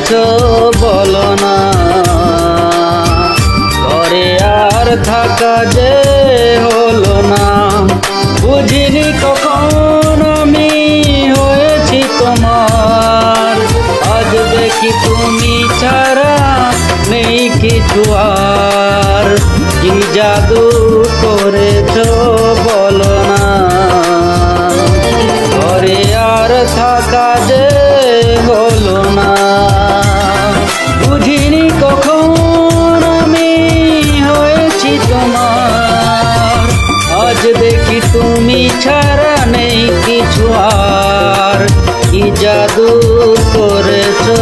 করেছো বলো না, ঘরে আর থাকা যে হলো না। বুঝিনি কখন আমি হয়েছি তোমার, আজ দেখি তুমি ছাড়া নেই কিছু আর। কি জাদু করেছো বলো না, ঘরে আর থাকা যে হলো না। বুঝিনি কখন আমি হয়েছি তোমার, আজ দেখি তুমি ছাড়া নেই কিছু আর। কি জাদু করেছো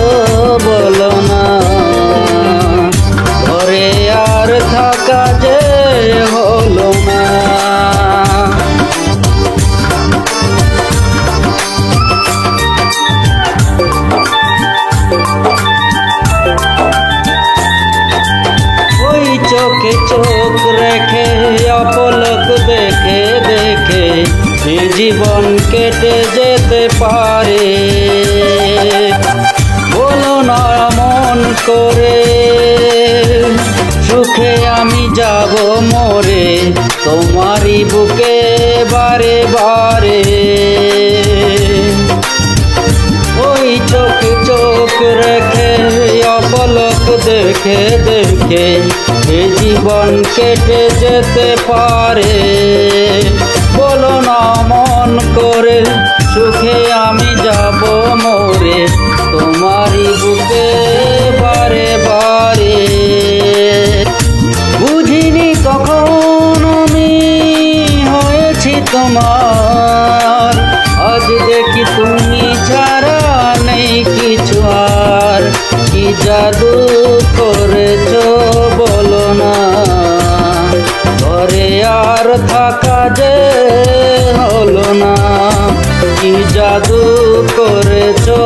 বলো না, ঘরে আর থাকা যে হলো না। ওই চোখে চোখ রেখে অপলক দেখে দেখে এ জীবন কেটে যেতে পারে। বলো না মন করে, সুখে আমি যাব মরে তোমারই বুকে বারে বারে। ওই চোখে চোখ রেখে অপলক দেখে দেখে এ জীবন কেটে যেতে পারে। বলো না মন করে, সুখে আমি যাব মরে তোমারই বুকে বারে বারে। বুঝিনি কখন আমি হয়েছি তোমার, আজ দেখি তুমি ছাড়া নেই কিছু আর। কি জাদু করেছো বলো না, ঘরে আর থাকা যে হলো না। কি জাদু করেছো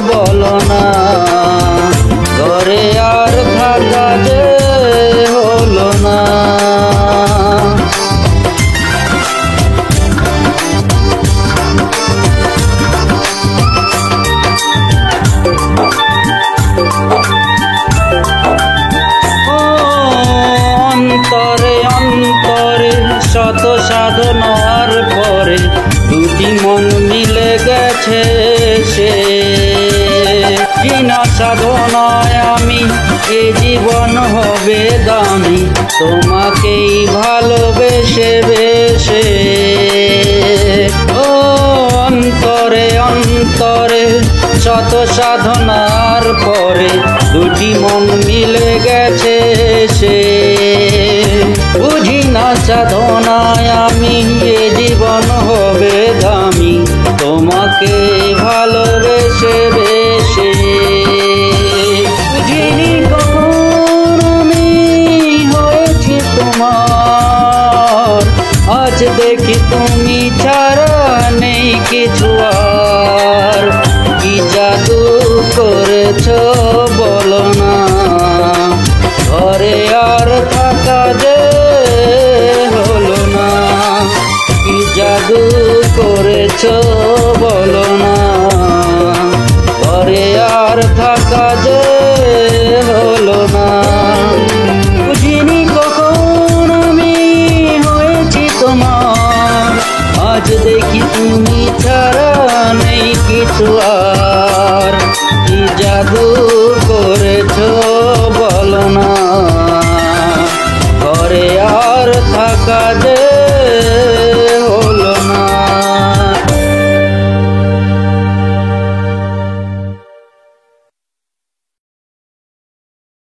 বলো না, ঘরে আর থাকা যে হলো না। অন্তরে অন্তরে শত সাধনার পরে দুটি মন মিলে গেছে সে। বিনা সাধনায় আমি এ জীবন হবে দামি, তোমাকেই ভালোবেসে বেসে। ও অন্তরে অন্তরে শত সাধনার পরে দুটি মন মিলে গেছে সে। বুঝি না সাধনায় আমি এ জীবন হবে দামি, তোমাকে ভালোবেসে বেসে। বুঝিনি কখন আমি হয়েছি তোমার, আজ দেখি তুমি ছাড়া নেই কিছু আর। কি জাদু করেছো বলো না, ঘরে আর থাকা যে হলো না। কি জাদু করেছো বলো না, ঘরে আর থাকা যে হলো না। বুঝিনি কখন আমি হয়েছি তোমার, আজ দেখি তুমি ছাড়া নেই কিছু আর। কি জাদু করেছো বলো না, ঘরে আর থাকা যে